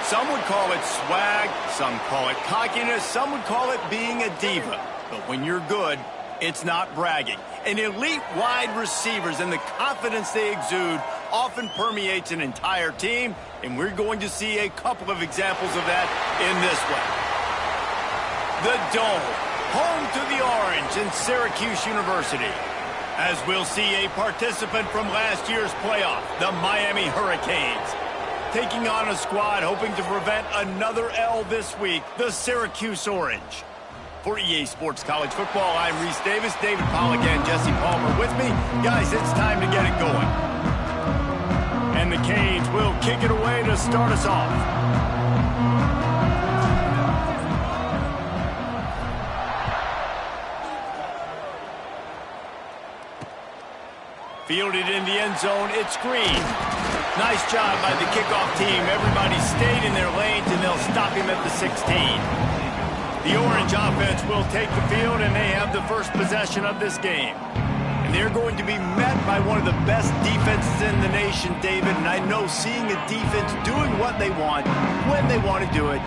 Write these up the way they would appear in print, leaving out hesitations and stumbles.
Some would call it swag, some call it cockiness, some would call it being a diva. But when you're good, it's not bragging. And elite wide receivers and the confidence they exude often permeates an entire team, and we're going to see a couple of examples of that in this one. The Dome, home to the Orange in Syracuse University. As we'll see a participant from last year's playoff, the Miami Hurricanes. Taking on a squad hoping to prevent another L this week, the Syracuse Orange. For EA Sports College Football, I'm Reese Davis, David Pollack, and Jesse Palmer with me. Guys, it's time to get it going. And the Canes will kick it away to start us off. Fielded in the end zone, it's Green. Nice job by the kickoff team. Everybody stayed in their lanes, and they'll stop him at the 16. The Orange offense will take the field, and they have the first possession of this game. And they're going to be met by one of the best defenses in the nation, David. And I know seeing a defense doing what they want, when they want to do it,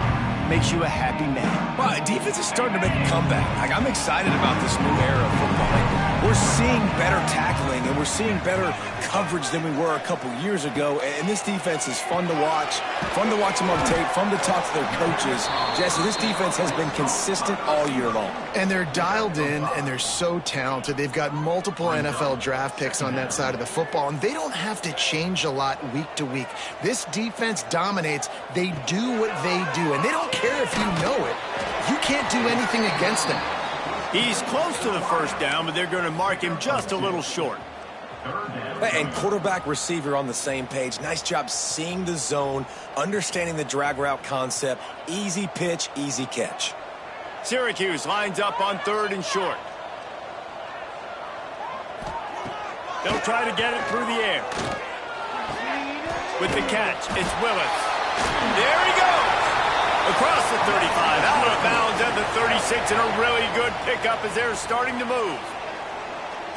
makes you a happy man. Well, defense is starting to make a comeback. I'm excited about this new era of football. We're seeing better tackling, and we're seeing better coverage than we were a couple years ago. And this defense is fun to watch them on tape, fun to talk to their coaches. Jesse, this defense has been consistent all year long. And they're dialed in, and they're so talented. They've got multiple NFL draft picks on that side of the football, and they don't have to change a lot week to week. This defense dominates. They do what they do, and they don't care if you know it. You can't do anything against them. He's close to the first down, but they're going to mark him just a little short. And quarterback, receiver on the same page. Nice job seeing the zone, understanding the drag route concept. Easy pitch, easy catch. Syracuse lines up on 3rd and short. They'll try to get it through the air. With the catch, it's Willis. There he goes! Across the 35, out of bounds at the 36, and a really good pickup as they're starting to move.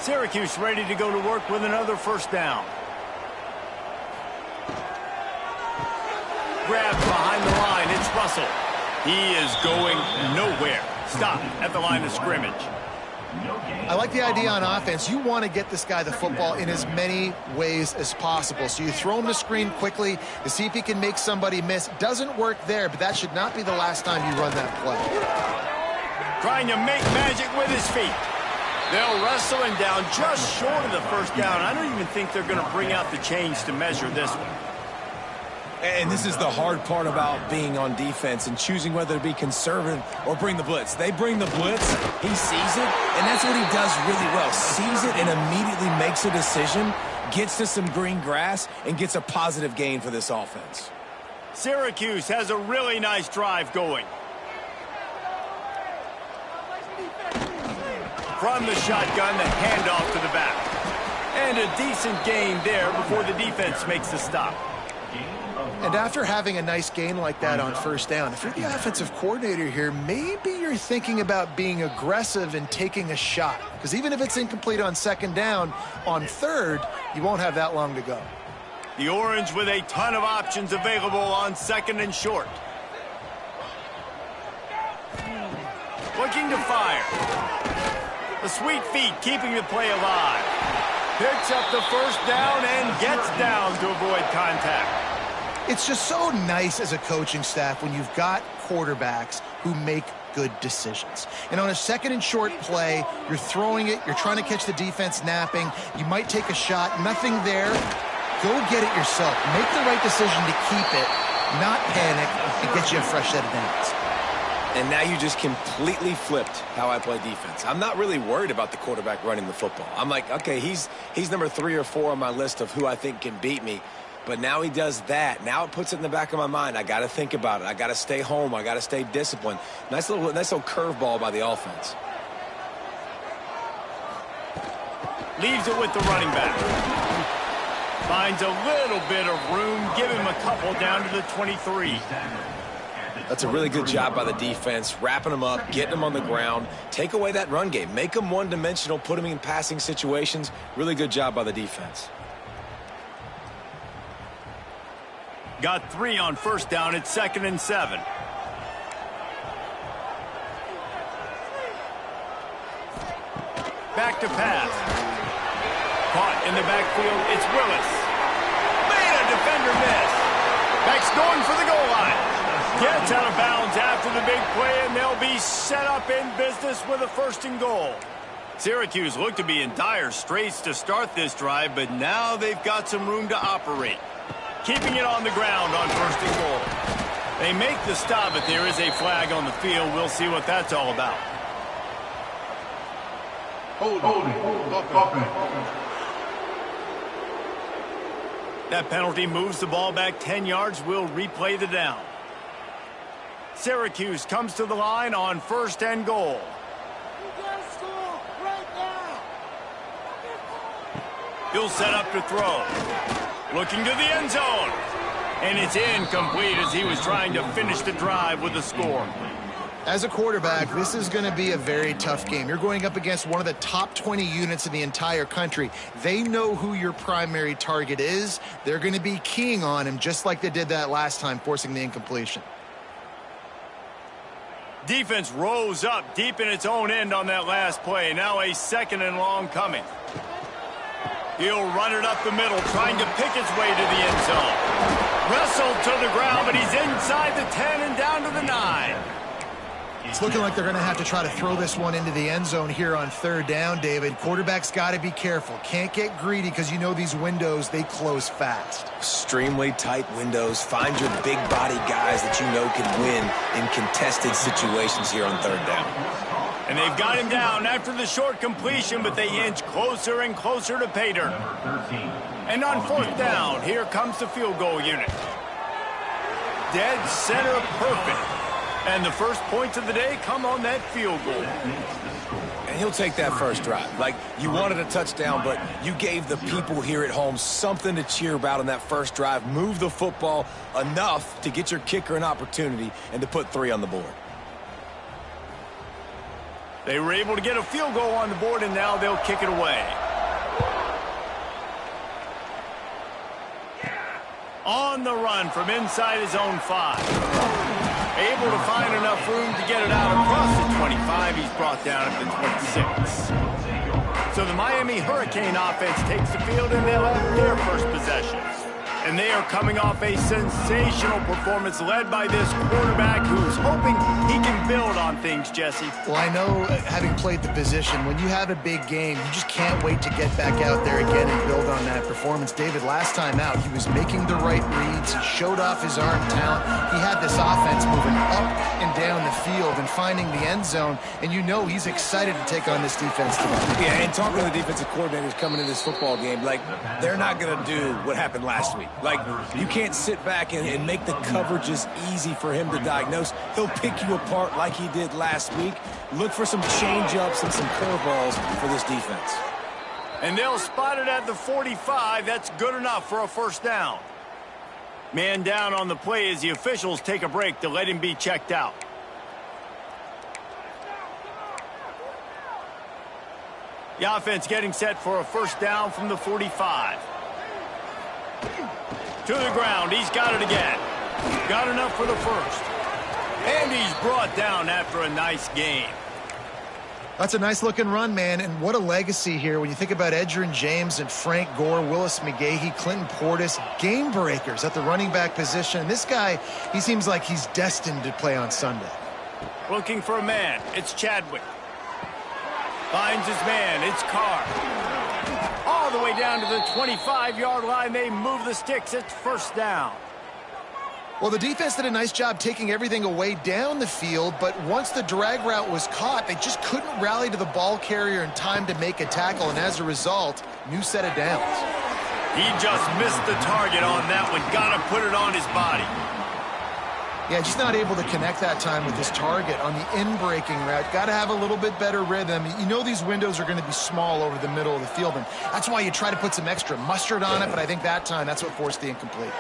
Syracuse ready to go to work with another first down. Grabbed behind the line, it's Russell. He is going nowhere. Stop at the line of scrimmage. I like the idea on offense. You want to get this guy the football in as many ways as possible. So you throw him the screen quickly to see if he can make somebody miss. Doesn't work there, but that should not be the last time you run that play. Trying to make magic with his feet. They'll wrestle him down just short of the first down. I don't even think they're going to bring out the chains to measure this one. And this is the hard part about being on defense and choosing whether to be conservative or bring the blitz. They bring the blitz, he sees it, and that's what he does really well. Sees it and immediately makes a decision, gets to some green grass, and gets a positive gain for this offense. Syracuse has a really nice drive going. From the shotgun, the handoff to the back. And a decent gain there before the defense makes the stop. And after having a nice gain like that on first down, if you're the offensive coordinator here, maybe you're thinking about being aggressive and taking a shot. Because even if it's incomplete on 2nd down, on 3rd, you won't have that long to go. The Orange with a ton of options available on 2nd and short. Looking to fire. The sweet feet keeping the play alive. Picks up the first down and gets down to avoid contact. It's just so nice as a coaching staff when you've got quarterbacks who make good decisions. And on a 2nd and short play, you're throwing it, you're trying to catch the defense napping, you might take a shot, nothing there. Go get it yourself. Make the right decision to keep it, not panic, and get you a fresh set of downs. And now you just completely flipped how I play defense. I'm not really worried about the quarterback running the football. I'm like, okay, he's number 3 or 4 on my list of who I think can beat me. But now he does that. Now it puts it in the back of my mind. I got to think about it. I got to stay home. I got to stay disciplined. Nice little curveball by the offense. Leaves it with the running back. Finds a little bit of room. Give him a couple down to the 23. That's a really good job by the defense, wrapping them up, getting them on the ground. Take away that run game. Make them one-dimensional, put them in passing situations. Really good job by the defense. Got 3 on first down at 2nd and 7. Back to pass. Caught in the backfield, it's Willis. Made a defender miss. Back's going for the goal line. Gets out of bounds after the big play, and they'll be set up in business with a 1st and goal. Syracuse looked to be in dire straits to start this drive, but now they've got some room to operate. Keeping it on the ground on 1st and goal. They make the stop, but there is a flag on the field. We'll see what that's all about. That penalty moves the ball back 10 yards. We'll replay the down. Syracuse comes to the line on 1st and goal. He'll set up to throw. Looking to the end zone. And it's incomplete as he was trying to finish the drive with a score. As a quarterback, this is going to be a very tough game. You're going up against one of the top 20 units in the entire country. They know who your primary target is. They're going to be keying on him just like they did that last time, forcing the incompletion. Defense rose up deep in its own end on that last play. Now a 2nd and long coming. He'll run it up the middle, trying to pick his way to the end zone. Wrestled to the ground, but he's inside the 10 and down to the 9. It's looking like they're going to have to try to throw this one into the end zone here on 3rd down, David. Quarterback's got to be careful. Can't get greedy because you know these windows, they close fast. Extremely tight windows. Find your big body guys that you know can win in contested situations here on 3rd down. And they've got him down after the short completion, but they inch closer and closer to pay dirt. And on 4th down, here comes the field goal unit. Dead center perfect. And the first points of the day come on that field goal. And he'll take that first drive. Like, you wanted a touchdown, but you gave the people here at home something to cheer about on that first drive. Move the football enough to get your kicker an opportunity and to put 3 on the board. They were able to get a field goal on the board, and now they'll kick it away. On the run from inside his own 5. Able to find enough room to get it out across the 25. He's brought down at the 26. So the Miami Hurricane offense takes the field, and they'll have their first possession. And they are coming off a sensational performance led by this quarterback who's hoping he can build on things, Jesse. Well, I know, having played the position, when you have a big game, you just can't wait to get back out there again and build on that performance. David, last time out, he was making the right reads. He showed off his arm talent. He had this offense moving up and down the field and finding the end zone, and you know he's excited to take on this defense today. Yeah, and talking to the defensive coordinators coming into this football game, like, they're not going to do what happened last week. Like, you can't sit back and make the coverages easy for him to diagnose. He'll pick you apart like he did last week. Look for some change-ups and some curveballs for this defense. And they'll spot it at the 45. That's good enough for a first down. Man down on the play as the officials take a break to let him be checked out. The offense getting set for a first down from the 45. To the ground. He's got it again. Got enough for the first. And he's brought down after a nice game. That's a nice-looking run, man, and what a legacy here when you think about Edgerrin James and Frank Gore, Willis McGahee, Clinton Portis, game breakers at the running back position. And this guy, he seems like he's destined to play on Sunday. Looking for a man. It's Chadwick. Finds his man. It's Carr. All the way down to the 25-yard line. They move the sticks. It's first down. Well, the defense did a nice job taking everything away down the field, but once the drag route was caught, they just couldn't rally to the ball carrier in time to make a tackle, and as a result, new set of downs. He just missed the target on that one. Got to put it on his body. Yeah, just not able to connect that time with his target on the in-breaking route. Got to have a little bit better rhythm. You know these windows are going to be small over the middle of the field, and that's why you try to put some extra mustard on it, but I think that time that's what forced the incomplete.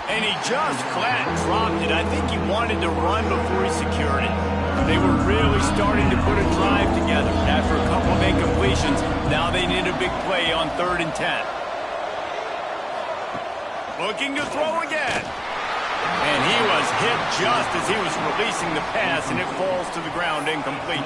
And he just flat dropped it. I think he wanted to run before he secured it. They were really starting to put a drive together. After a couple of incompletions, now they need a big play on 3rd and 10. Looking to throw again. hit just as he was releasing the pass, and it falls to the ground incomplete.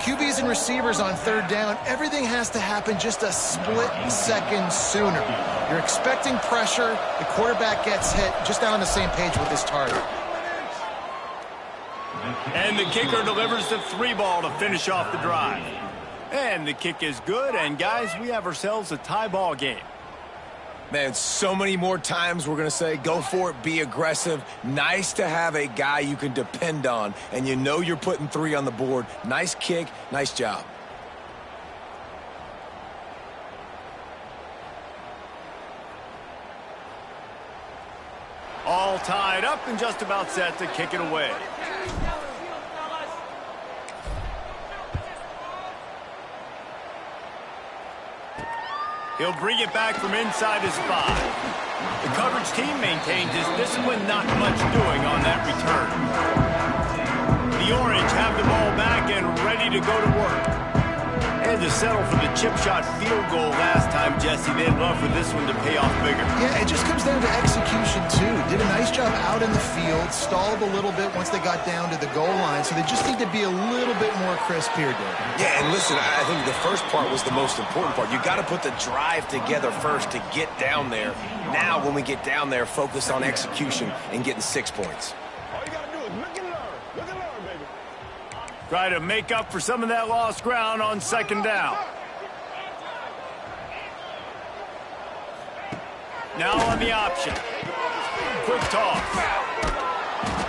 QBs and receivers on third down, everything has to happen just a split second sooner. You're expecting pressure, the quarterback gets hit, just not on the same page with his target. And the kicker delivers the 3-ball to finish off the drive. And the kick is good, and guys, we have ourselves a tie ball game. Man, so many more times we're going to say, go for it, be aggressive. Nice to have a guy you can depend on, and you know you're putting 3 on the board. Nice kick, nice job. All tied up and just about set to kick it away. He'll bring it back from inside his 5. The coverage team maintains his discipline, not much doing on that return. The Orange have the ball back and ready to go to work. They had to settle for the chip shot field goal last time, Jesse. They'd love for this one to pay off bigger. Yeah, it just comes down to execution, too. Did a nice job out in the field, stalled a little bit once they got down to the goal line, so they just need to be a little bit more crisp here, David. Yeah, and listen, I think the first part was the most important part. You got to put the drive together first to get down there. Now, when we get down there, focus on execution and getting 6 points. All you got to do is look and learn. Look and learn, baby. Try to make up for some of that lost ground on second down. Now on the option. Quick toss.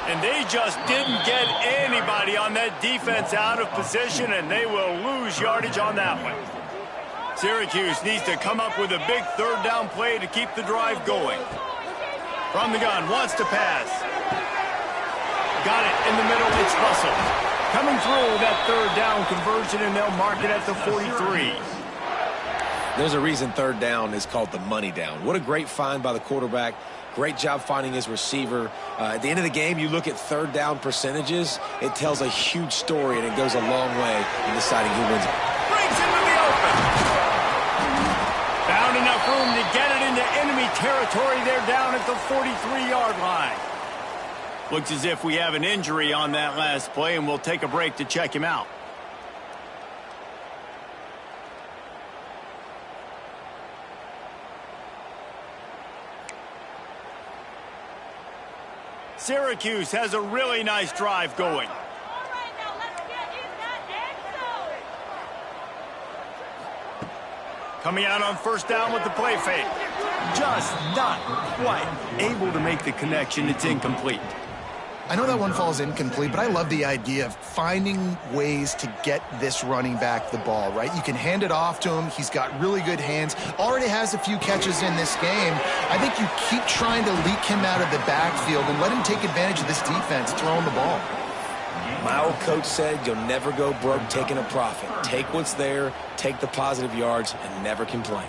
And they just didn't get anybody on that defense out of position, and they will lose yardage on that one. Syracuse needs to come up with a big third down play to keep the drive going. From the gun, wants to pass. Got it in the middle, it's Russell. Coming through that third down conversion, and they'll mark it at the 43. There's a reason third down is called the money down. What a great find by the quarterback. Great job finding his receiver. At the end of the game, you look at third down percentages, it tells a huge story, and it goes a long way in deciding who wins. Brings into the open. Found enough room to get it into enemy territory. They're down at the 43-yard line. Looks as if we have an injury on that last play, and we'll take a break to check him out. Syracuse has a really nice drive going. Coming out on first down with the play fake. Just not quite able to make the connection. It's incomplete. I know that one falls incomplete, but I love the idea of finding ways to get this running back the ball, right? You can hand it off to him. He's got really good hands. Already has a few catches in this game. I think you keep trying to leak him out of the backfield and let him take advantage of this defense throwing the ball. My old coach said you'll never go broke taking a profit. Take what's there, take the positive yards, and never complain.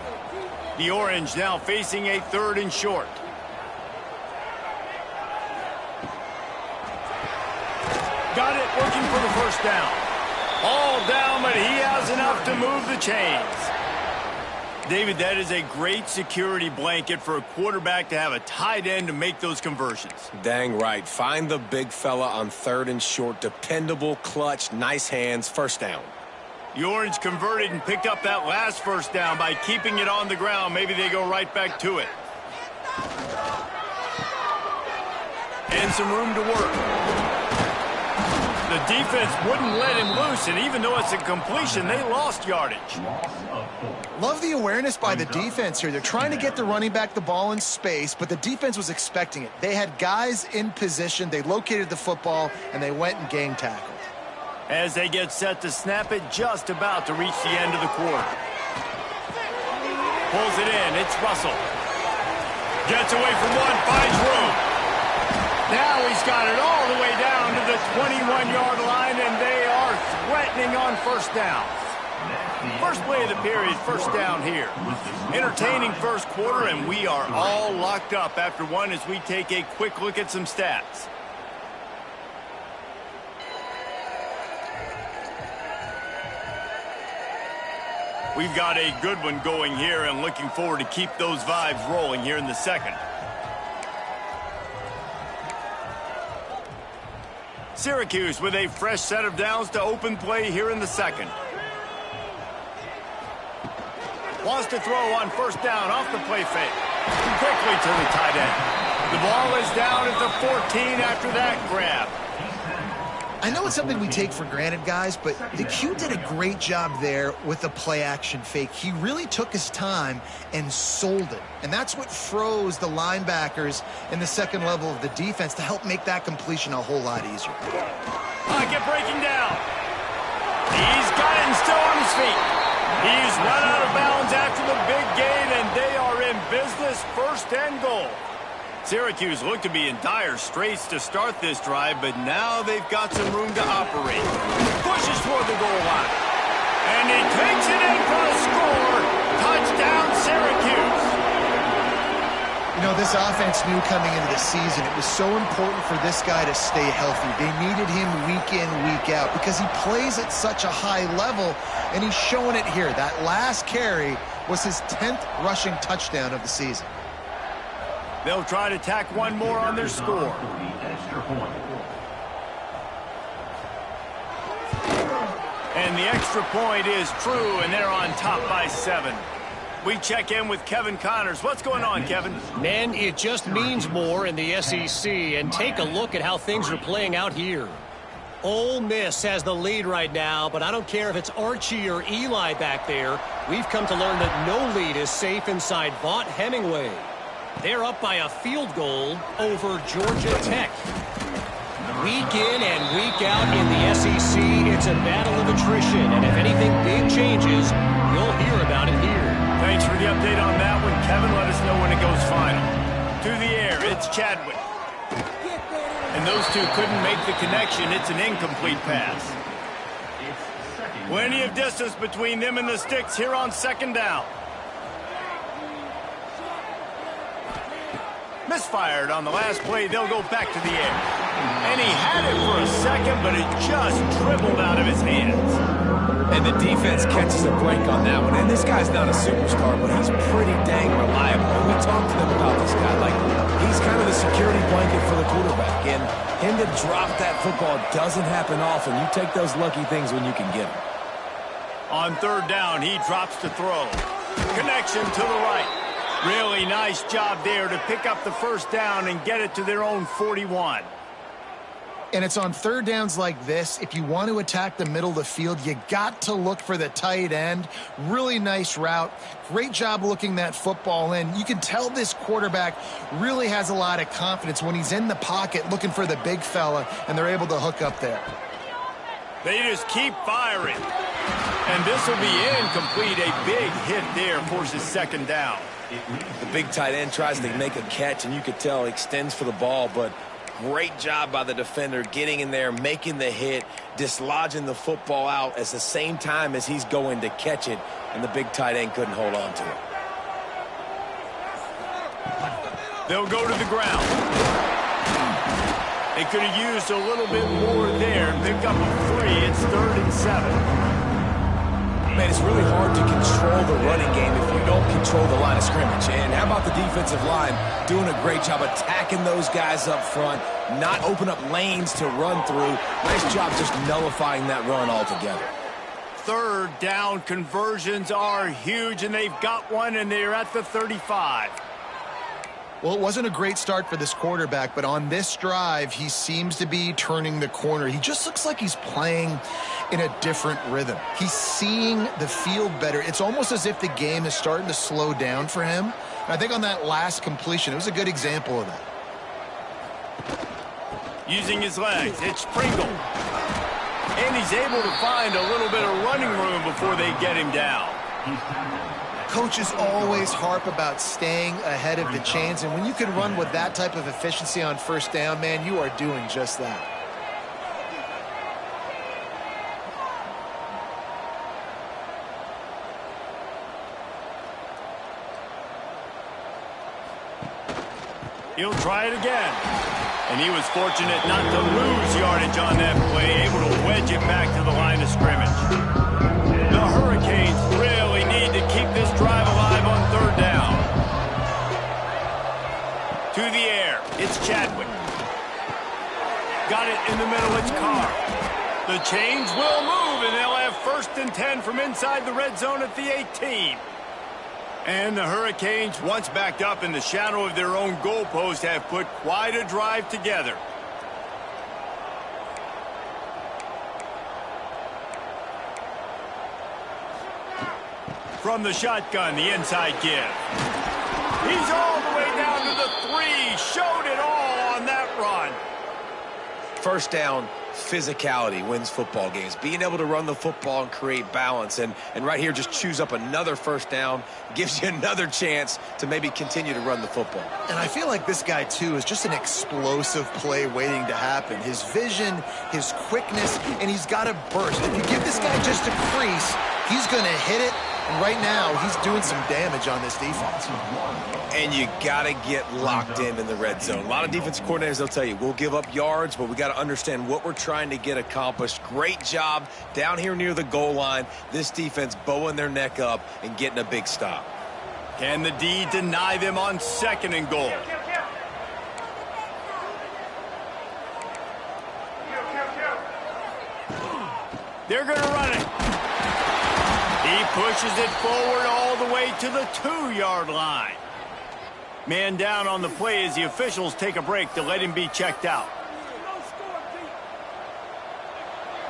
The Orange now facing a third and short. Got it, looking for the first down. All down, but he has enough to move the chains. David, that is a great security blanket for a quarterback to have a tight end to make those conversions. Dang right. Find the big fella on third and short. Dependable, clutch, nice hands, first down. The Orange converted and picked up that last first down by keeping it on the ground. Maybe they go right back to it. And some room to work. The defense wouldn't let him loose, and even though it's a completion, they lost yardage. Love the awareness by the defense here. They're trying to get the running back the ball in space, but the defense was expecting it. They had guys in position, they located the football, and they went and gang tackled. As they get set to snap it, just about to reach the end of the quarter. Pulls it in, it's Russell. Gets away from one, finds room. Now he's got it all the way down to the 21-yard line, and they are threatening on first down. First play of the period, first down here. Entertaining first quarter, and we are all locked up after one as we take a quick look at some stats. We've got a good one going here, and looking forward to keep those vibes rolling here in the second. Syracuse with a fresh set of downs to open play here in the second. Wants to throw on first down off the play fake. Quickly to the tight end. The ball is down at the 14 after that grab. I know it's something we take for granted, guys, but the Q did a great job there with the play-action fake. He really took his time and sold it. And that's what froze the linebackers in the second level of the defense to help make that completion a whole lot easier. Pocket breaking down. He's got it and still on his feet. He's run out of bounds after the big gain, and they are in business, first and goal. Syracuse looked to be in dire straits to start this drive, but now they've got some room to operate. Pushes toward the goal line. And he takes it in for a score. Touchdown, Syracuse. You know, this offense knew coming into the season it was so important for this guy to stay healthy. They needed him week in, week out because he plays at such a high level, and he's showing it here. That last carry was his 10th rushing touchdown of the season. They'll try to tack one more on their score. And the extra point is true, and they're on top by 7. We check in with Kevin Connors. What's going on, Kevin? Man, it just means more in the SEC, and take a look at how things are playing out here. Ole Miss has the lead right now, but I don't care if it's Archie or Eli back there. We've come to learn that no lead is safe inside Vaught Hemingway. They're up by a field goal over Georgia Tech. Week in and week out in the SEC, it's a battle of attrition, and if anything big changes, you'll hear about it here. Thanks for the update on that one, Kevin. Let us know when it goes final. To the air, it's Chadwick. And those two couldn't make the connection. It's an incomplete pass. Plenty of distance between them and the sticks here on second down. Misfired on the last play. They'll go back to the air. And he had it for a second, but it just dribbled out of his hands. And the defense catches a break on that one. And this guy's not a superstar, but he's pretty dang reliable. And we talked to them about this guy. Like, he's kind of the security blanket for the quarterback. And him to drop that football doesn't happen often. You take those lucky things when you can get them. On third down, he drops to throw. Connection to the right. Really nice job there to pick up the first down and get it to their own 41. And it's on third downs like this. If you want to attack the middle of the field, you got to look for the tight end. Really nice route. Great job looking that football in. You can tell this quarterback really has a lot of confidence when he's in the pocket looking for the big fella, and they're able to hook up there. They just keep firing. And this will be incomplete. A big hit there forces second down. The big tight end tries to make a catch, and you could tell extends for the ball, but great job by the defender getting in there, making the hit, dislodging the football out at the same time as he's going to catch it, and the big tight end couldn't hold on to it. They'll go to the ground. They could have used a little bit more there and pick up a 3. It's 3rd and 7. Man, it's really hard to control the running game if you don't control the line of scrimmage. And how about the defensive line doing a great job attacking those guys up front, not open up lanes to run through. Nice job just nullifying that run altogether. Third down conversions are huge, and they've got one, and they're at the 35. Well, it wasn't a great start for this quarterback, but on this drive, he seems to be turning the corner. He just looks like he's playing in a different rhythm. He's seeing the field better. It's almost as if the game is starting to slow down for him. And I think on that last completion, it was a good example of that. Using his legs, it's Pringle. And he's able to find a little bit of running room before they get him down. Coaches always harp about staying ahead of the chains, and when you can run with that type of efficiency on first down, man, you are doing just that. He'll try it again. And he was fortunate not to lose yardage on that play, able to wedge it back to the line of scrimmage. The Hurricanes really need to keep this drive alive on third down. To the air, it's Chadwick. got it in the middle. It's Carr. The chains will move, and they'll have 1st and 10 from inside the red zone at the 18. And the Hurricanes, once backed up in the shadow of their own goalpost, have put quite a drive together. From the shotgun, the inside give. He's all the way down to the 3. Showed it all on that run. First down, physicality wins football games. Being able to run the football and create balance. And right here, just choose up another first down. Gives you another chance to maybe continue to run the football. And I feel like this guy, too, is just an explosive play waiting to happen. His vision, his quickness, and he's got a burst. If you give this guy just a crease, he's going to hit it. And right now, he's doing some damage on this defense. And you got to get locked in the red zone. A lot of defensive coordinators, they'll tell you, we'll give up yards, but we got to understand what we're trying to get accomplished. Great job down here near the goal line. This defense bowing their neck up and getting a big stop. Can the D deny them on 2nd and goal? They're going to run it. He pushes it forward all the way to the 2-yard line. Man down on the play as the officials take a break to let him be checked out.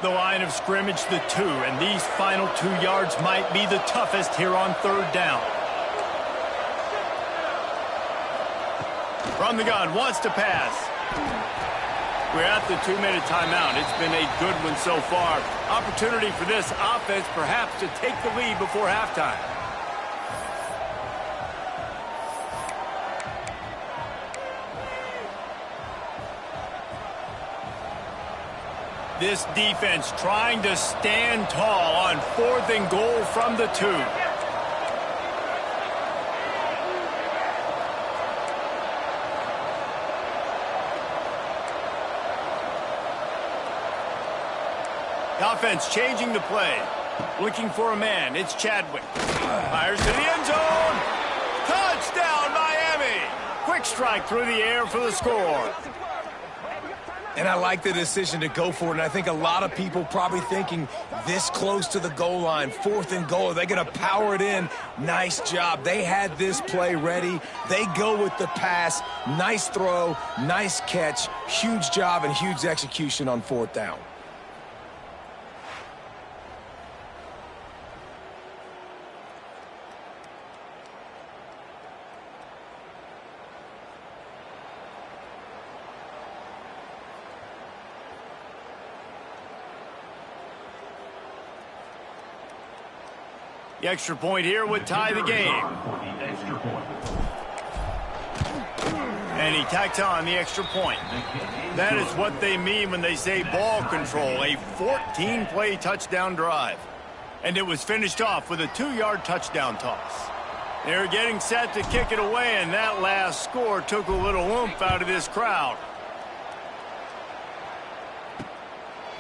The line of scrimmage, the 2, and these final 2 yards might be the toughest here on 3rd down. From the gun, wants to pass. We're at the 2-minute timeout. It's been a good one so far. Opportunity for this offense perhaps to take the lead before halftime. This defense trying to stand tall on 4th and goal from the 2. Offense changing the play. Looking for a man. It's Chadwick. Fires to the end zone. Touchdown, Miami. Quick strike through the air for the score. And I like the decision to go for it. And I think a lot of people probably thinking this close to the goal line, 4th and goal, are they going to power it in? Nice job. They had this play ready. They go with the pass. Nice throw, nice catch. Huge job and huge execution on 4th down. The extra point here would tie the game. And he tacks on the extra point. That is what they mean when they say ball control, a 14-play touchdown drive. And it was finished off with a 2-yard touchdown toss. They're getting set to kick it away, and that last score took a little oomph out of this crowd.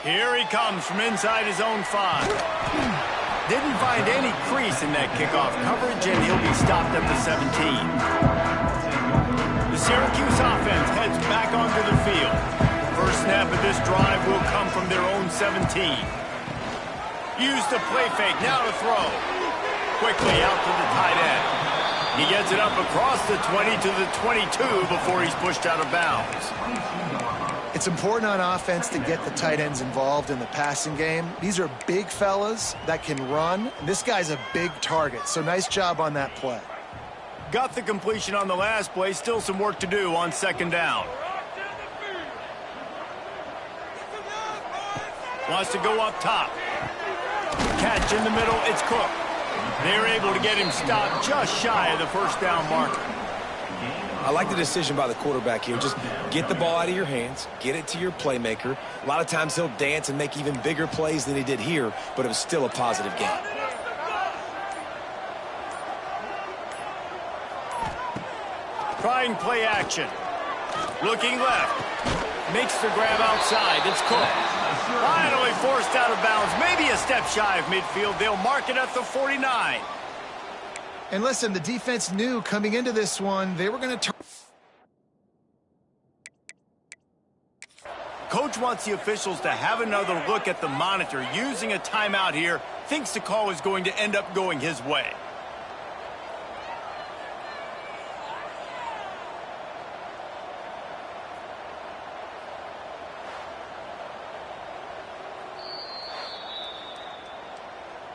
Here he comes from inside his own 5. Didn't find any crease in that kickoff coverage, and he'll be stopped at the 17. The Syracuse offense heads back onto the field. The first snap of this drive will come from their own 17. Use the play fake, now to throw. Quickly out to the tight end. He gets it up across the 20 to the 22 before he's pushed out of bounds. It's important on offense to get the tight ends involved in the passing game. These are big fellas that can run. And this guy's a big target, so nice job on that play. Got the completion on the last play. Still some work to do on 2nd down. Wants to go up top. Catch in the middle. It's Cook. They're able to get him stopped just shy of the 1st down marker. I like the decision by the quarterback here. Just get the ball out of your hands, get it to your playmaker. A lot of times he'll dance and make even bigger plays than he did here, but it was still a positive game. Trying play action. Looking left. Makes the grab outside. It's Cook. Finally forced out of bounds. Maybe a step shy of midfield. They'll mark it at the 49. And listen, the defense knew coming into this one, they were going to turn. coach wants the officials to have another look at the monitor. Using a timeout here, thinks the call is going to end up going his way.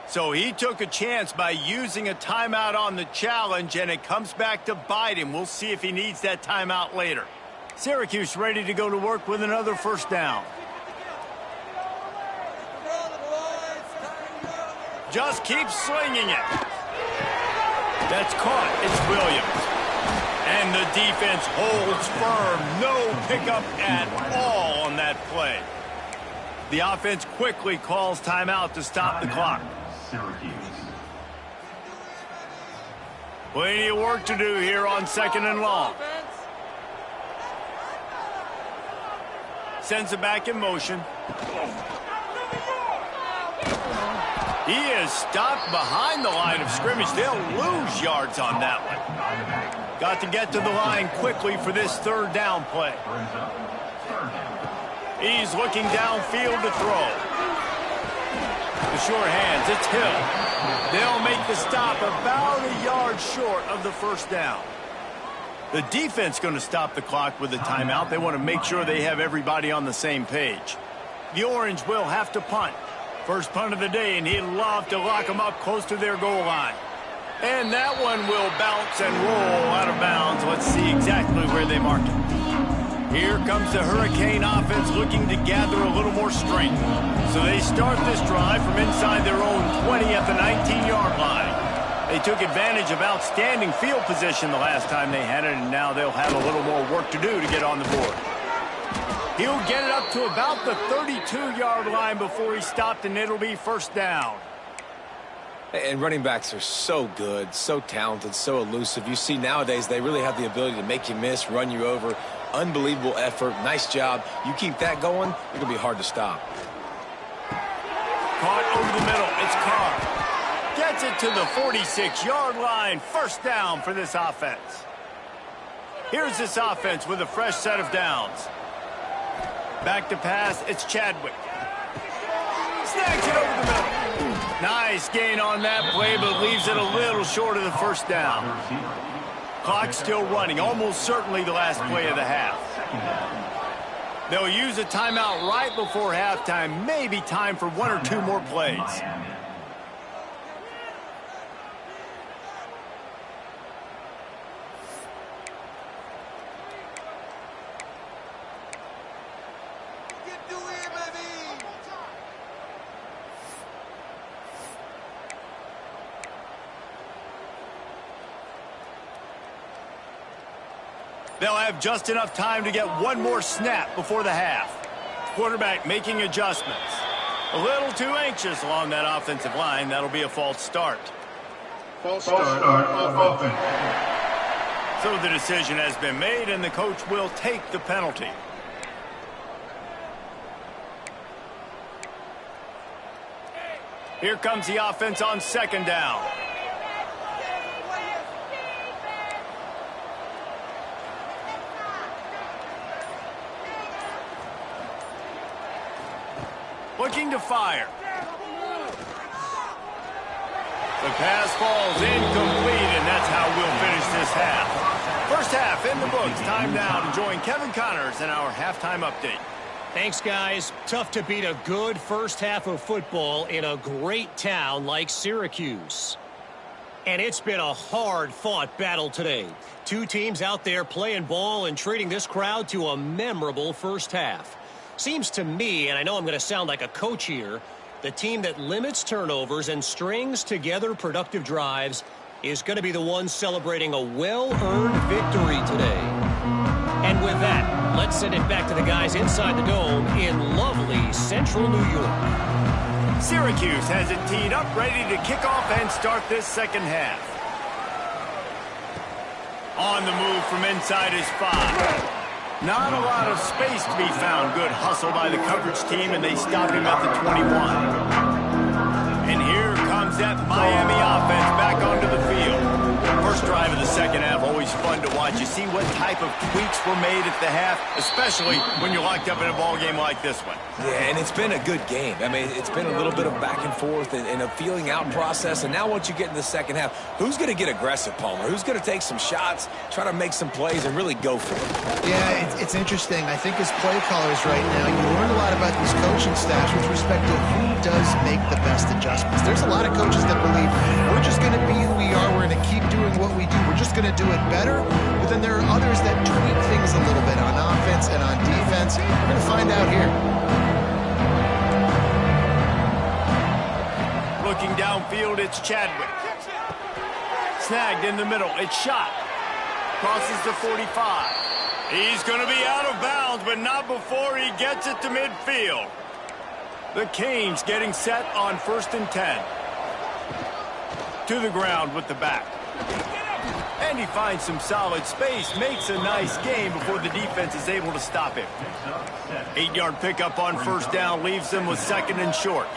So he took a chance by using a timeout on the challenge, and it comes back to bite him. We'll see if he needs that timeout later. Syracuse ready to go to work with another first down. Just keep slinging it. That's caught. It's Williams. And the defense holds firm. No pickup at all on that play. The offense quickly calls timeout to stop the clock. Plenty of work to do here on 2nd and long. Sends it back in motion. He is stopped behind the line of scrimmage. They'll lose yards on that one. Got to get to the line quickly for this 3rd down play. He's looking downfield to throw. The short hands, it's Hill. They'll make the stop about a yard short of the first down. The defense going to stop the clock with a timeout. They want to make sure they have everybody on the same page. The Orange will have to punt. First punt of the day, and he'd love to lock them up close to their goal line. And that one will bounce and roll out of bounds. Let's see exactly where they mark it. Here comes the Hurricane offense looking to gather a little more strength. So they start this drive from inside their own 20 at the 19-yard line. They took advantage of outstanding field position the last time they had it, and now they'll have a little more work to do to get on the board. He'll get it up to about the 32-yard line before he stopped, and it'll be first down. And running backs are so good, so talented, so elusive. You see nowadays they really have the ability to make you miss, run you over. Unbelievable effort. Nice job. You keep that going, it'll be hard to stop. Caught over the middle. It's Carr. Gets it to the 46-yard line. First down for this offense. Here's this offense with a fresh set of downs. Back to pass. It's Chadwick. Snags it over the middle. Nice gain on that play, but leaves it a little short of the first down. Clock still running. Almost certainly the last play of the half. They'll use a timeout right before halftime. Maybe time for 1 or 2 more plays. They'll have just enough time to get 1 more snap before the half. Quarterback making adjustments. A little too anxious along that offensive line. That'll be a false start. False start of offense. So the decision has been made, and the coach will take the penalty. Here comes the offense on 2nd down. Looking to fire. The pass falls incomplete, and that's how we'll finish this half. First half in the books. Time now to join Kevin Connors in our halftime update. Thanks, guys. Tough to beat a good first half of football in a great town like Syracuse. And it's been a hard-fought battle today. 2 teams out there playing ball and treating this crowd to a memorable first half. Seems to me, and I know I'm going to sound like a coach here, the team that limits turnovers and strings together productive drives is going to be the one celebrating a well-earned victory today. And with that, let's send it back to the guys inside the dome in lovely central New York. Syracuse has it teed up, ready to kick off and start this second half. On the move from inside his 5. Not a lot of space to be found. Good hustle by the coverage team, and they stop him at the 21. And here comes that Miami offense back onto the field. First drive of the second half, always fun to watch. You see what type of tweaks were made at the half, especially when you're locked up in a ball game like this one. Yeah, and it's been a good game. I mean, it's been a little bit of back and forth and a feeling out process. And now once you get in the second half, who's going to get aggressive, Palmer? Who's going to take some shots, try to make some plays, and really go for it? Yeah, it's interesting. I think as play callers right now, you learn a lot about these coaching staffs with respect to who does make the best adjustments. There's a lot of coaches that believe we're just going to be who we are. We're going to keep doing what we do. We're just going to do it better. But then there are others that tweak things a little bit on offense and on defense. We're going to find out here. Looking downfield, it's Chadwick. Snagged in the middle. It's shot. Crosses the 45. He's going to be out of bounds, but not before he gets it to midfield. The Canes getting set on 1st and 10. To the ground with the back. And he finds some solid space, makes a nice game before the defense is able to stop him. 8-yard pickup on 1st down leaves them with 2nd and short.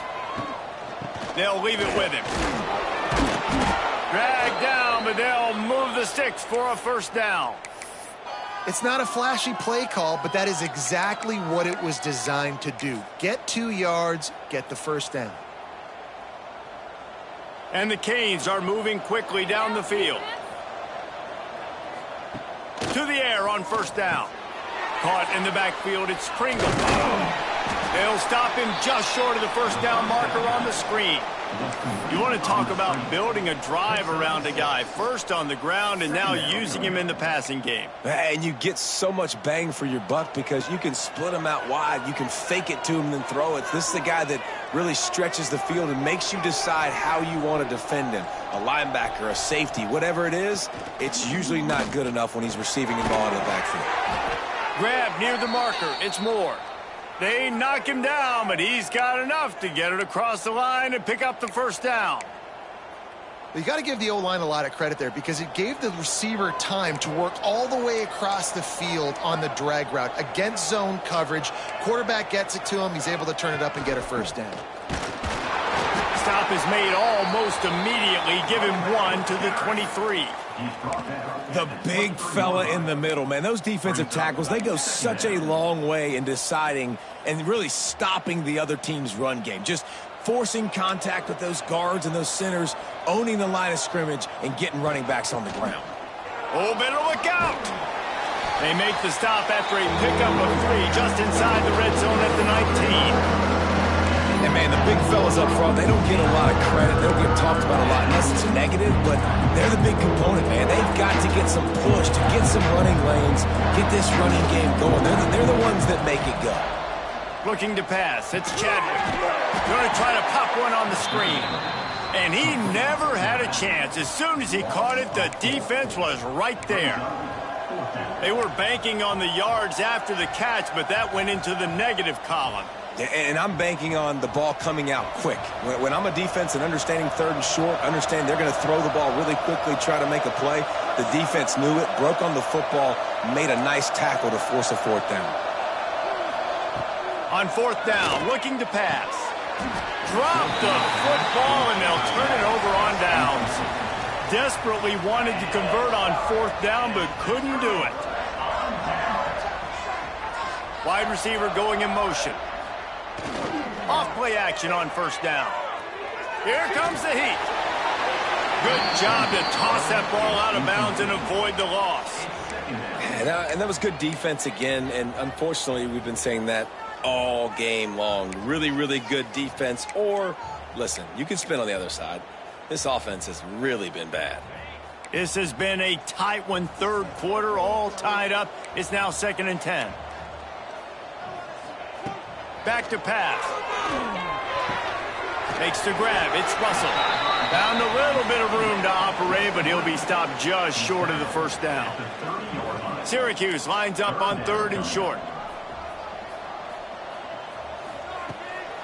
They'll leave it with him. Dragged down, but they'll move the sticks for a 1st down. It's not a flashy play call, but that is exactly what it was designed to do. Get 2 yards, get the 1st down. And the Canes are moving quickly down the field. To the air on 1st down. Caught in the backfield, it's Pringle. They'll stop him just short of the 1st down marker on the screen. You want to talk about building a drive around a guy. First on the ground and now using him in the passing game. And you get so much bang for your buck because you can split him out wide. You can fake it to him and then throw it. This is the guy that really stretches the field and makes you decide how you want to defend him. A linebacker, a safety, whatever it is, it's usually not good enough when he's receiving the ball in the backfield. Grab near the marker. It's Moore. They knock him down, but he's got enough to get it across the line and pick up the 1st down. You got to give the O-line a lot of credit there because it gave the receiver time to work all the way across the field on the drag route against zone coverage. Quarterback gets it to him. He's able to turn it up and get a 1st down. Stop is made almost immediately. Give him 1 to the 23. The big fella in the middle, man. Those defensive tackles, they go such a long way in deciding and really stopping the other team's run game. Just forcing contact with those guards and those centers, owning the line of scrimmage, and getting running backs on the ground. Oh, better look out. They make the stop after a pickup of 3 just inside the red zone at the 19. And, man, the big fellas up front, they don't get a lot of credit. They don't get talked about a lot unless it's negative, but they're the big component, man. They've got to get some push, to get some running lanes, get this running game going. They're the ones that make it go. Looking to pass. It's Chadwick. Going to try to pop one on the screen. And he never had a chance. As soon as he caught it, the defense was right there. They were banking on the yards after the catch, but that went into the negative column. And I'm banking on the ball coming out quick. When I'm a defense and understanding 3rd and short, understand they're going to throw the ball really quickly, try to make a play. The defense knew it, broke on the football, made a nice tackle to force a 4th down. On 4th down, looking to pass. Drop the football, and they'll turn it over on downs. Desperately wanted to convert on 4th down, but couldn't do it. Wide receiver going in motion. Off play action on 1st down. Here comes the heat. Good job to toss that ball out of bounds and avoid the loss. And that was good defense again, and unfortunately we've been saying that all game long. Really, really good defense. Or, listen, you can spin on the other side. This offense has really been bad. This has been a tight one, 3rd quarter, all tied up. It's now 2nd and 10. Back to pass. Makes the grab. It's Russell. Found a little bit of room to operate, but he'll be stopped just short of the 1st down. Syracuse lines up on 3rd and short.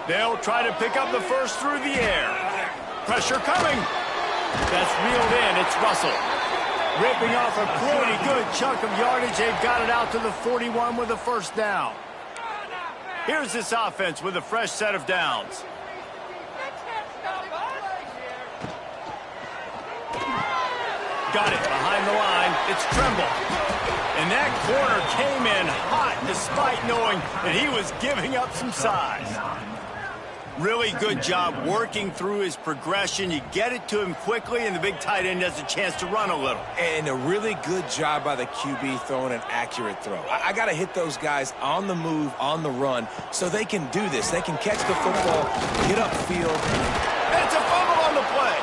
They'll try to pick up the 1st through the air. Pressure coming. That's reeled in. It's Russell. Ripping off a pretty good chunk of yardage. They've got it out to the 41 with a 1st down. Here's this offense with a fresh set of downs. got it behind the line. It's Tremble. And that corner came in hot despite knowing that he was giving up some size. Really good job working through his progression. You get it to him quickly, and the big tight end has a chance to run a little. And a really good job by the QB throwing an accurate throw. I got to hit those guys on the move, on the run, so they can do this. They can catch the football, get upfield. It's a fumble on the play.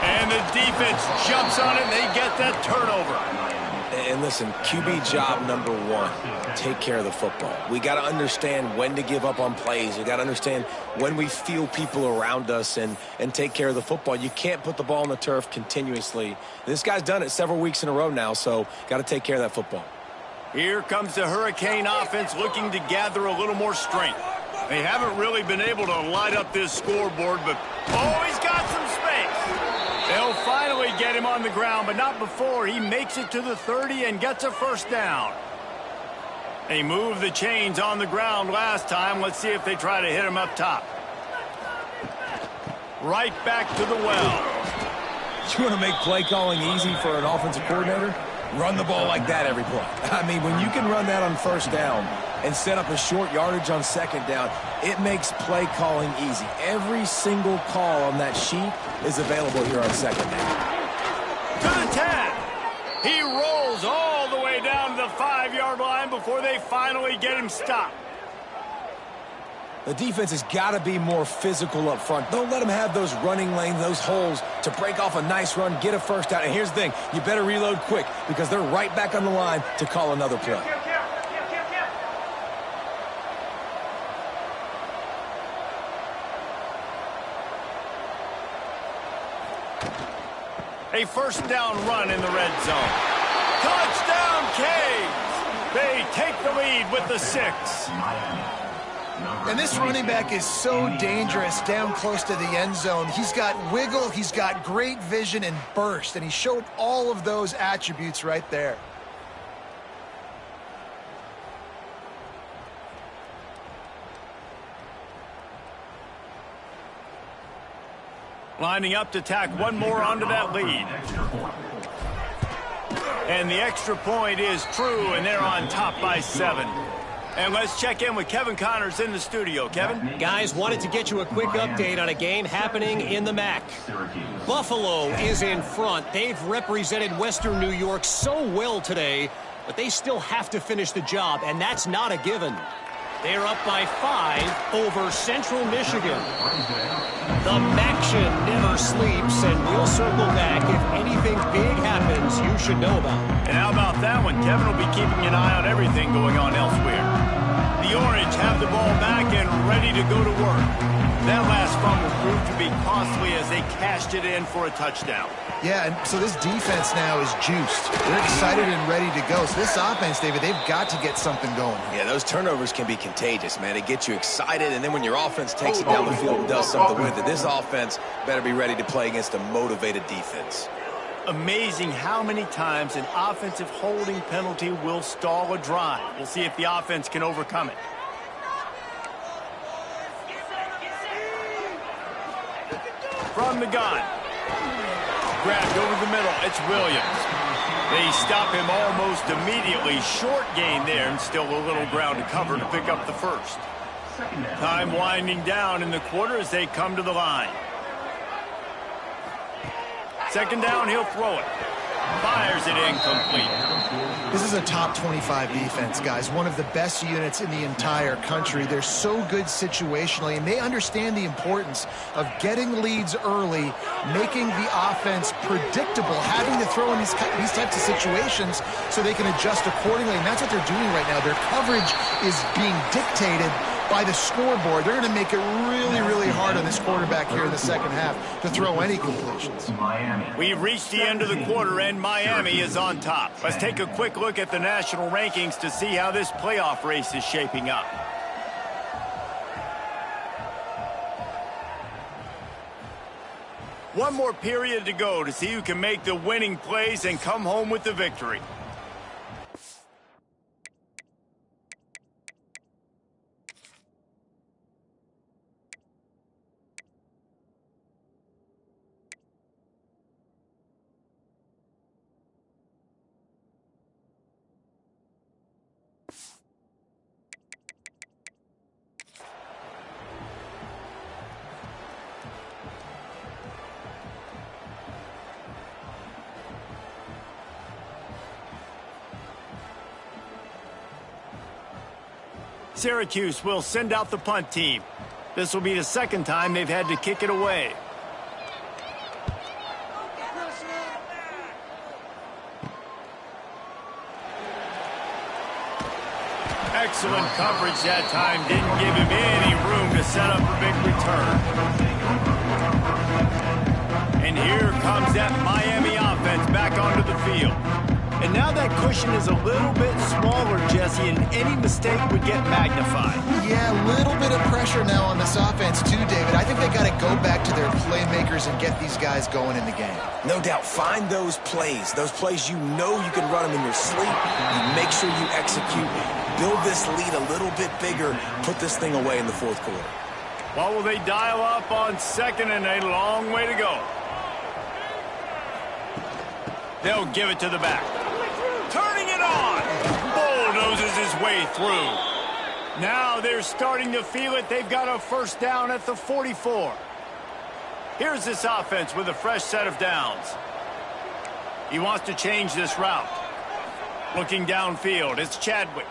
And the defense jumps on it, and they get that turnover. And listen, QB job number one, take care of the football. We got to understand when to give up on plays. We got to understand when we feel people around us and take care of the football. You can't put the ball on the turf continuously. This guy's done it several weeks in a row now, so got to take care of that football. Here comes the Hurricane offense looking to gather a little more strength. They haven't really been able to light up this scoreboard, but oh, he's got some space. They'll finally get him on the ground, but not before he makes it to the 30 and gets a first down. They moved the chains on the ground last time. Let's see if they try to hit him up top. Right back to the well. You want to make play calling easy for an offensive coordinator? Run the ball like that every play. I mean, when you can run that on first down and set up a short yardage on second down, it makes play calling easy. Every single call on that sheet is available here on second down. To the 10. He rolls all the way down to the 5-yard line before they finally get him stopped. The defense has got to be more physical up front. Don't let them have those running lanes, those holes to break off a nice run, get a first down. And here's the thing, you better reload quick because they're right back on the line to call another play. A first down run in the red zone. Touchdown, Canes! They take the lead with the 6. And this running back is so dangerous down close to the end zone. He's got wiggle, he's got great vision and burst, and he showed all of those attributes right there. Lining up to tack one more onto that lead. And the extra point is true, and they're on top by 7. And let's check in with Kevin Connors in the studio. Kevin? Guys, wanted to get you a quick update on a game happening in the MAC. Buffalo is in front. They've represented Western New York so well today, but they still have to finish the job, and that's not a given. They're up by 5 over Central Michigan. The Maction never sleeps, and we'll circle back if anything big happens you should know about. And how about that one? Kevin will be keeping an eye on everything going on elsewhere. The Orange have the ball back and ready to go to work. That last fumble proved to be costly as they cashed it in for a touchdown. Yeah, and so this defense now is juiced. They're excited and ready to go. So this offense, David, they've got to get something going. Yeah, those turnovers can be contagious, man. They get you excited, and then when your offense takes it down the field and does something with it, this offense better be ready to play against a motivated defense. Amazing how many times an offensive holding penalty will stall a drive. We'll see if the offense can overcome it. From the gun. Grabbed over the middle. It's Williams. They stop him almost immediately. Short gain there, and still a little ground to cover to pick up the first. Time winding down in the quarter as they come to the line. Second down, he'll throw it. Fires it incomplete. This is a top 25 defense, guys. One of the best units in the entire country. They're so good situationally, and they understand the importance of getting leads early, making the offense predictable, having to throw in these types of situations so they can adjust accordingly, and that's what they're doing right now. Their coverage is being dictated by the scoreboard. They're going to make it really, really hard on this quarterback here in the second half to throw any completions. We've reached the end of the quarter, and Miami is on top. Let's take a quick look at the national rankings to see how this playoff race is shaping up. One more period to go to see who can make the winning plays and come home with the victory. Syracuse will send out the punt team. This will be the second time they've had to kick it away. Excellent coverage that time. Didn't give him any room to set up a big return. And here comes that Miami offense back onto the field. And now that cushion is a little bit smaller, Jesse, and any mistake would get magnified. Yeah, a little bit of pressure now on this offense too, David. I think they got to go back to their playmakers and get these guys going in the game. No doubt. Find those plays you know you can run them in your sleep. You make sure you execute. Build this lead a little bit bigger. Put this thing away in the fourth quarter. What will they dial up on second and a long way to go? They'll give it to the back. Turning it on. Bulldozes his way through. Now they're starting to feel it. They've got a first down at the 44. Here's this offense with a fresh set of downs. He wants to change this route. Looking downfield, it's Chadwick.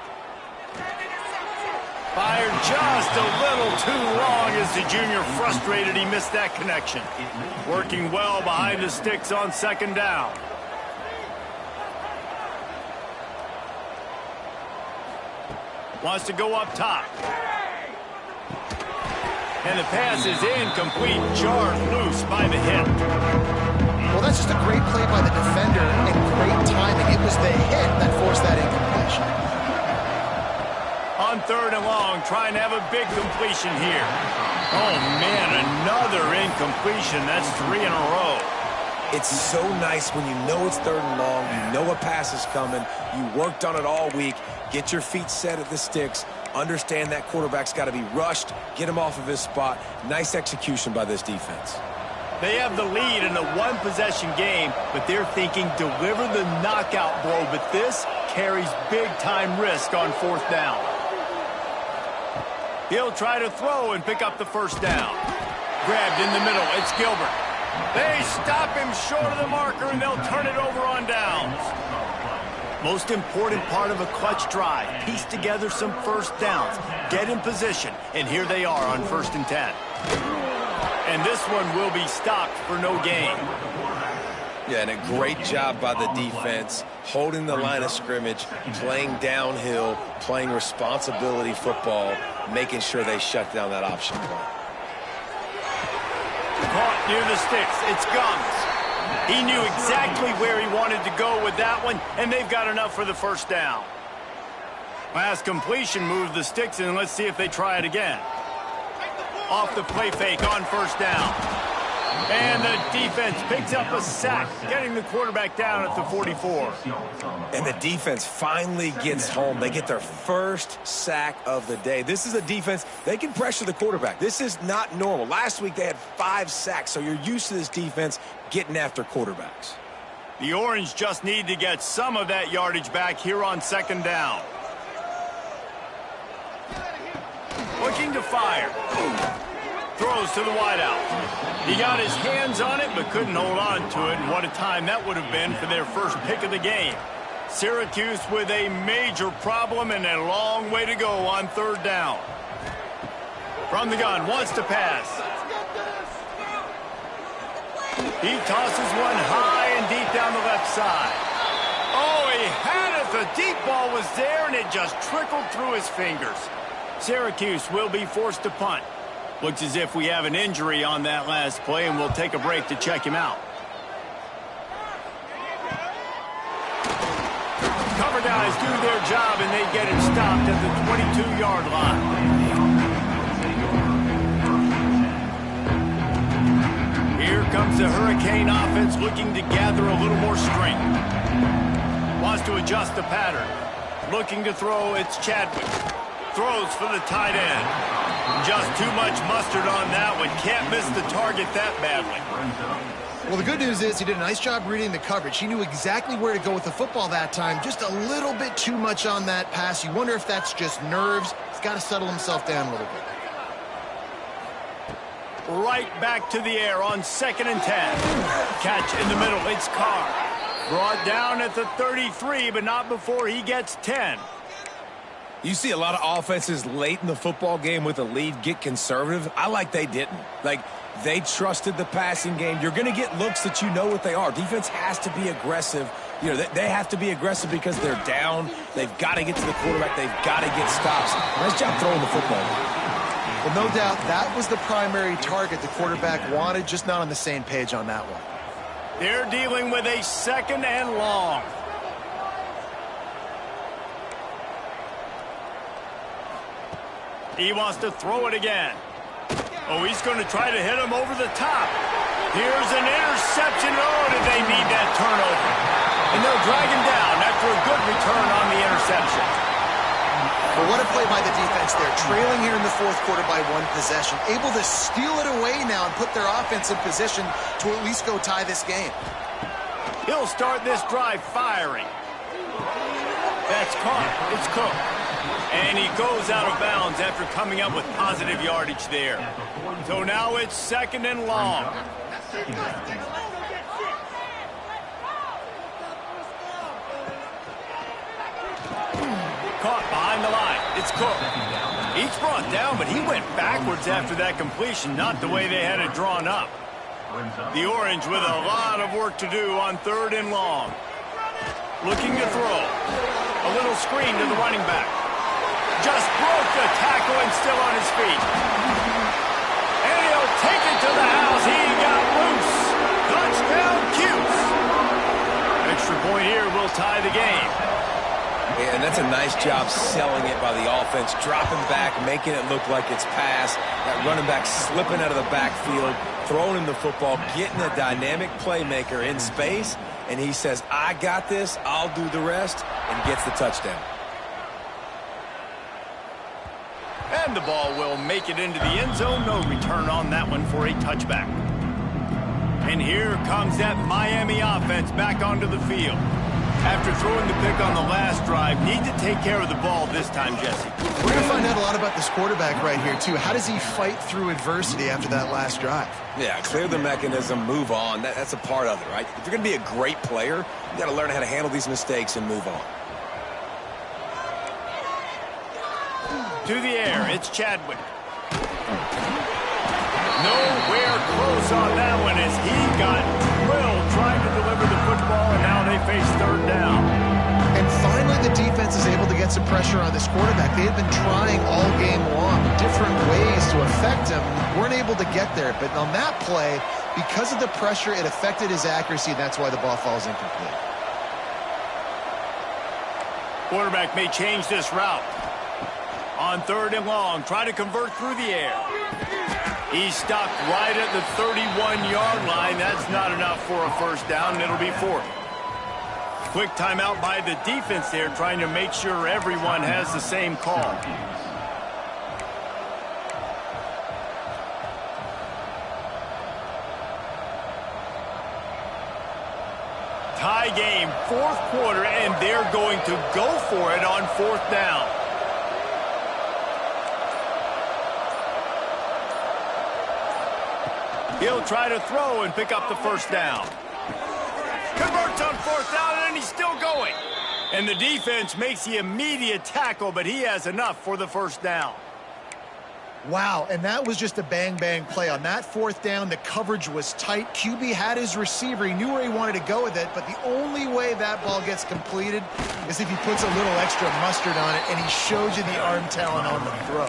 Fired just a little too long as the junior frustrated he missed that connection. Working well behind the sticks on second down. Wants to go up top. And the pass is incomplete, jarred loose by the hit. Well, that's just a great play by the defender and great timing. It was the hit that forced that incompletion. On third and long, trying to have a big completion here. Oh, man, another incompletion. That's 3 in a row. It's so nice when you know it's third and long, you know a pass is coming, you worked on it all week, get your feet set at the sticks, understand that quarterback's got to be rushed, get him off of his spot. Nice execution by this defense. They have the lead in a one-possession game, but they're thinking deliver the knockout blow, but this carries big-time risk on fourth down. He'll try to throw and pick up the first down. Grabbed in the middle, it's Gilbert. They stop him short of the marker, and they'll turn it over on downs. Most important part of a clutch drive, piece together some first downs, get in position, and here they are on 1st and 10. And this one will be stopped for no gain. Yeah, and a great job by the defense, holding the line of scrimmage, playing downhill, playing responsibility football, making sure they shut down that option play. Caught near the sticks. It's Gums. He knew exactly where he wanted to go with that one, and they've got enough for the first down. Last completion moved the sticks, and let's see if they try it again. Off the play fake on first down. And the defense picks up a sack, getting the quarterback down at the 44. And the defense finally gets home. They get their first sack of the day. This is a defense, they can pressure the quarterback. This is not normal. Last week they had 5 sacks, so you're used to this defense getting after quarterbacks. The Orange just need to get some of that yardage back here on second down. Looking to fire. Throws to the wideout. He got his hands on it, but couldn't hold on to it. And what a time that would have been for their first pick of the game. Syracuse with a major problem and a long way to go on third down. From the gun, wants to pass. He tosses one high and deep down the left side. Oh, he had it. The deep ball was there, and it just trickled through his fingers. Syracuse will be forced to punt. Looks as if we have an injury on that last play, and we'll take a break to check him out. Cover guys do their job, and they get him stopped at the 22-yard line. Here comes the Hurricane offense looking to gather a little more strength. Wants to adjust the pattern. Looking to throw, it's Chadwick. Throws for the tight end. Just too much mustard on that one. Can't miss the target that badly. Well, the good news is he did a nice job reading the coverage. He knew exactly where to go with the football that time. Just a little bit too much on that pass. You wonder if that's just nerves. He's got to settle himself down a little bit. Right back to the air on 2nd and 10. Catch in the middle. It's Carr. Brought down at the 33, but not before he gets 10. You see a lot of offenses late in the football game with a lead get conservative. I like they didn't. Like, they trusted the passing game. You're going to get looks that you know what they are. Defense has to be aggressive. You know, they have to be aggressive because they're down. They've got to get to the quarterback. They've got to get stops. Nice job throwing the football. Well, no doubt that was the primary target the quarterback wanted, just not on the same page on that one. They're dealing with a 2nd and long. He wants to throw it again. Oh, he's going to try to hit him over the top. Here's an interception. Oh, did they need that turnover? And they'll drag him down after a good return on the interception. But what a play by the defense there. Trailing here in the 4th quarter by 1 possession. Able to steal it away now and put their offense in position to at least go tie this game. He'll start this drive firing. That's caught. It's Cook. And he goes out of bounds after coming up with positive yardage there. So now it's 2nd and long. Caught behind the line. It's Cook. He's brought down, but he went backwards after that completion, not the way they had it drawn up. The Orange with a lot of work to do on 3rd and long. Looking to throw. A little screen to the running back. Just broke the tackle and still on his feet. And he'll take it to the house. He got loose. Touchdown, Cuse. Extra point here will tie the game. Yeah, and that's a nice job selling it by the offense, dropping back, making it look like it's pass. That running back slipping out of the backfield, throwing him the football, getting a dynamic playmaker in space, and he says, I got this, I'll do the rest, and gets the touchdown. And the ball will make it into the end zone. No return on that one for a touchback. And here comes that Miami offense back onto the field. After throwing the pick on the last drive, need to take care of the ball this time, Jesse. We're going to find out a lot about this quarterback right here, too. How does he fight through adversity after that last drive? Yeah, clear the mechanism, move on. That's a part of it, right? If you're going to be a great player, you got to learn how to handle these mistakes and move on. To the air, it's Chadwick. Nowhere close on that one as he got drilled trying to deliver the football, and now they face 3rd down. And finally, the defense is able to get some pressure on this quarterback. They had been trying all game long, different ways to affect him. Weren't able to get there, but on that play, because of the pressure, it affected his accuracy, and that's why the ball falls incomplete. Quarterback may change this route. On 3rd and long, try to convert through the air. He's stopped right at the 31-yard line. That's not enough for a first down, and it'll be 4th. Quick timeout by the defense there, trying to make sure everyone has the same call. Tie game, 4th quarter, and they're going to go for it on 4th down. He'll try to throw and pick up the first down. Converts on 4th down, and he's still going. And the defense makes the immediate tackle, but he has enough for the first down. Wow, and that was just a bang-bang play. On that 4th down, the coverage was tight. QB had his receiver. He knew where he wanted to go with it, but the only way that ball gets completed is if he puts a little extra mustard on it, and he shows you the arm talent on the throw.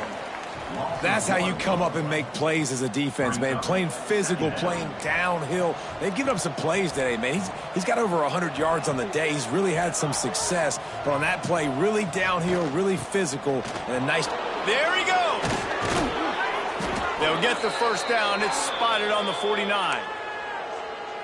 That's how you come up and make plays as a defense, man. Playing physical, playing downhill. They've given up some plays today, man. He's got over 100 yards on the day. He's really had some success. But on that play, really downhill, really physical, and a nice... There he goes! They'll get the first down. It's spotted on the 49.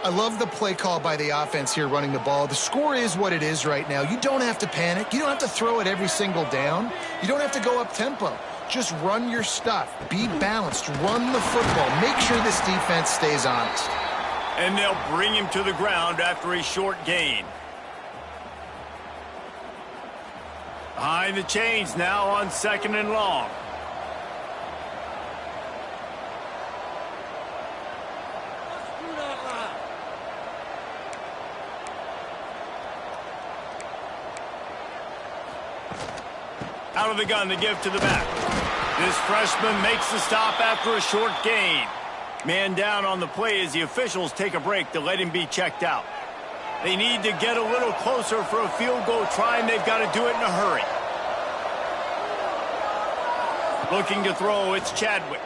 I love the play call by the offense here running the ball. The score is what it is right now. You don't have to panic. You don't have to throw it every single down. You don't have to go up tempo. Just run your stuff. Be balanced. Run the football. Make sure this defense stays honest. And they'll bring him to the ground after a short gain. Behind the chains now on 2nd and long. Out of the gun, the give to the back. This freshman makes the stop after a short gain. Man down on the play as the officials take a break to let him be checked out. They need to get a little closer for a field goal try, and they've got to do it in a hurry. Looking to throw, it's Chadwick.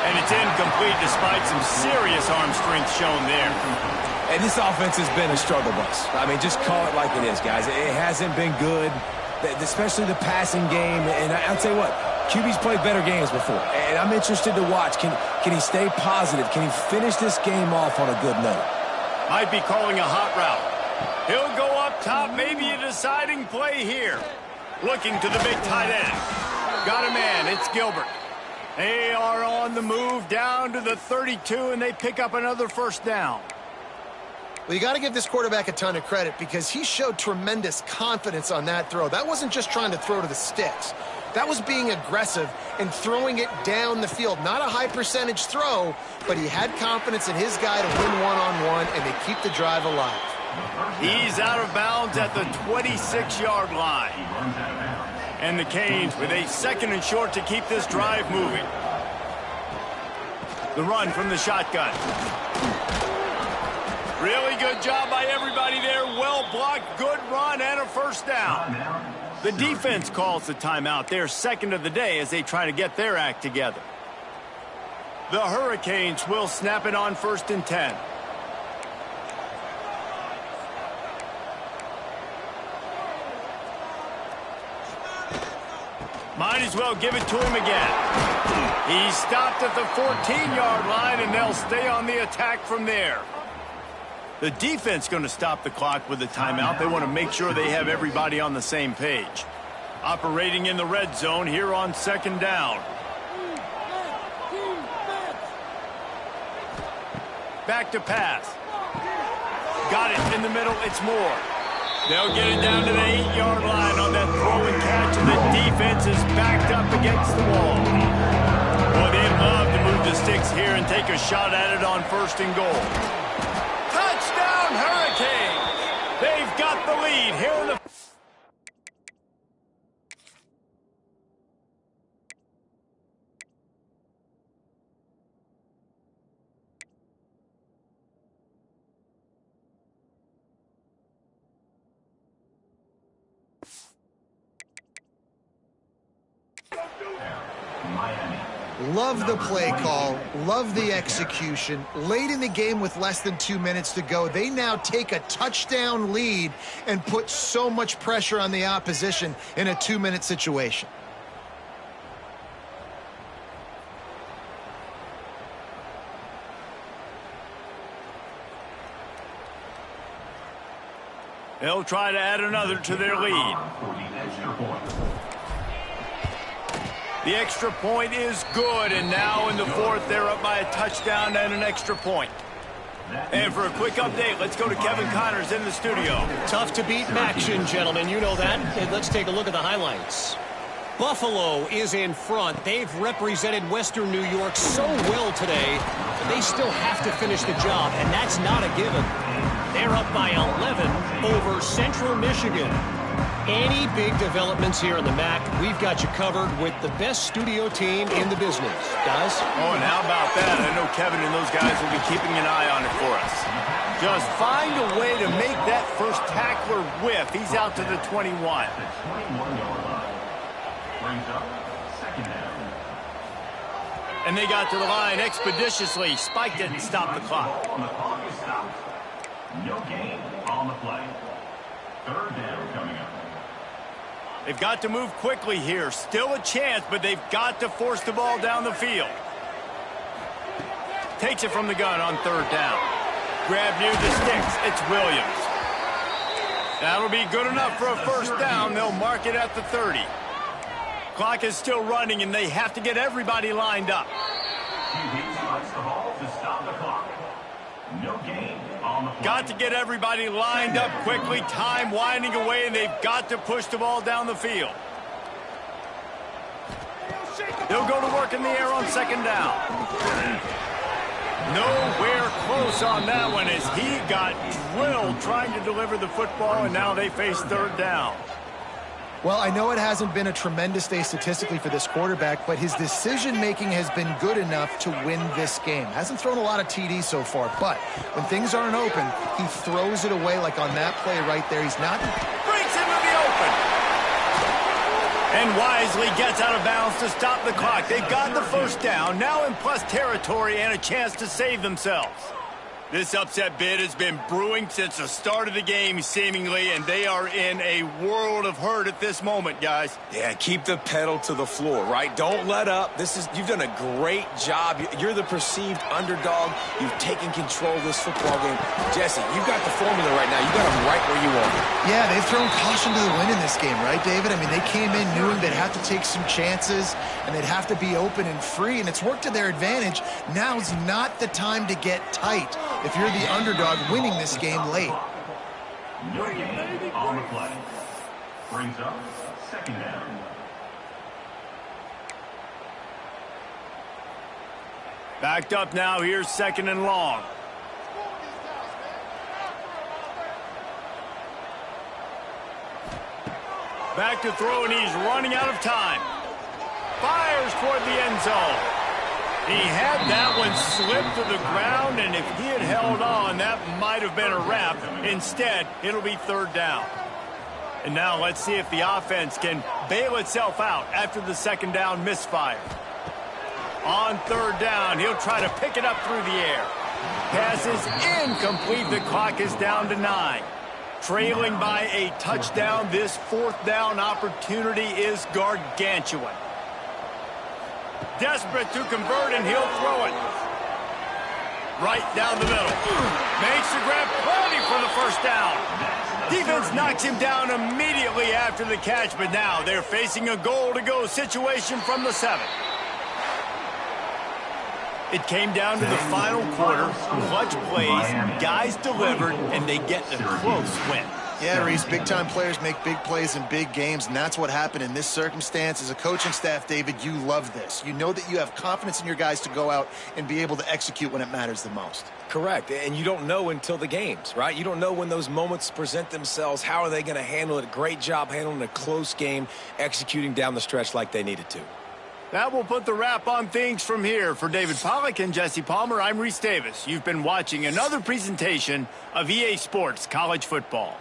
And it's incomplete despite some serious arm strength shown there. And this offense has been a struggle bus. I mean, just call it like it is, guys. It hasn't been good, especially the passing game. And I'll tell you what, QB's played better games before. And I'm interested to watch. Can he stay positive? Can he finish this game off on a good note? Might be calling a hot route. He'll go up top, maybe a deciding play here. Looking to the big tight end. Got a man, it's Gilbert. They are on the move down to the 32, and they pick up another first down. Well, you got to give this quarterback a ton of credit because he showed tremendous confidence on that throw. That wasn't just trying to throw to the sticks. That was being aggressive and throwing it down the field. Not a high percentage throw, but he had confidence in his guy to win one-on-one, and they keep the drive alive. He's out of bounds at the 26-yard line. And the Canes with a second and short to keep this drive moving. The run from the shotgun. Really good job by everybody there. Well blocked, good run, and a first down. The defense calls the timeout. Their second of the day as they try to get their act together. The Hurricanes will snap it on 1st and 10. Might as well give it to him again. He stopped at the 14-yard line, and they'll stay on the attack from there. The defense going to stop the clock with a timeout. They want to make sure they have everybody on the same page. Operating in the red zone here on 2nd down. Back to pass. Got it in the middle. It's Moore. They'll get it down to the 8-yard line on that throw and catch, and the defense is backed up against the wall. Boy, they'd love to move the sticks here and take a shot at it on 1st and goal. Touchdown, Hurricanes! They've got the lead here in the... Love the play call, love the execution. Late in the game with less than 2 minutes to go, they now take a touchdown lead and put so much pressure on the opposition in a 2-minute situation. They'll try to add another to their lead. The extra point is good, and now in the 4th, they're up by a touchdown and an extra point. And for a quick update, let's go to Kevin Connors in the studio. Tough to beat action, gentlemen. You know that. And let's take a look at the highlights. Buffalo is in front. They've represented Western New York so well today, but they still have to finish the job, and that's not a given. They're up by 11 over Central Michigan. Any big developments here in the MAC, we've got you covered with the best studio team in the business. Guys? Oh, and how about that? I know Kevin and those guys will be keeping an eye on it for us. Just find a way to make that first tackler whiff. He's out to the 21. And they got to the line expeditiously. Spike didn't stop the clock. No gain on the play. 3rd down coming up. They've got to move quickly here. Still a chance, but they've got to force the ball down the field. Takes it from the gun on 3rd down. Grab near the sticks. It's Williams. That'll be good enough for a first down. They'll mark it at the 30. Clock is still running, and they have to get everybody lined up. QB starts the ball to stop the clock. No gain on the play. Got to get everybody lined up quickly. Time winding away, and they've got to push the ball down the field. They'll go to work in the air on 2nd down. Nowhere close on that one as he got drilled trying to deliver the football, and now they face 3rd down. Well, I know it hasn't been a tremendous day statistically for this quarterback, but his decision-making has been good enough to win this game. Hasn't thrown a lot of TDs so far, but when things aren't open, he throws it away like on that play right there. He's not... Breaks into the open. And wisely gets out of bounds to stop the clock. They've got the first down, now in plus territory and a chance to save themselves. This upset bid has been brewing since the start of the game, seemingly, and they are in a world of hurt at this moment, guys. Yeah, keep the pedal to the floor, right? Don't let up. You've done a great job. You're the perceived underdog. You've taken control of this football game. Jesse, you've got the formula right now. You got them right where you want them. Yeah, they've thrown caution to the wind in this game, right, David? I mean, they came in knowing they'd have to take some chances, and they'd have to be open and free, and it's worked to their advantage. Now's not the time to get tight if you're the underdog winning this game late. No gain on the play. Brings up second down. Backed up now, here's second and long. Back to throw, and he's running out of time. Fires toward the end zone. He had that one slip to the ground, and if he had held on, that might have been a wrap. Instead, it'll be third down. And now let's see if the offense can bail itself out after the second down misfire. On third down, he'll try to pick it up through the air. Pass is incomplete. The clock is down to 9. Trailing by a touchdown, this fourth down opportunity is gargantuan. Desperate to convert, and he'll throw it. Right down the middle. Makes the grab, plenty for the first down. Defense knocks him down immediately after the catch, but now they're facing a goal-to-go situation from the 7. It came down to the final quarter. Clutch plays, guys delivered, and they get a close win. Yeah, Reese, big-time players make big plays in big games, and that's what happened in this circumstance. As a coaching staff, David, you love this. You know that you have confidence in your guys to go out and be able to execute when it matters the most. Correct, and you don't know until the games, right? You don't know when those moments present themselves. How are they going to handle it? Great job handling a close game, executing down the stretch like they needed to. That will put the wrap on things from here. For David Pollack and Jesse Palmer, I'm Reese Davis. You've been watching another presentation of EA Sports College Football.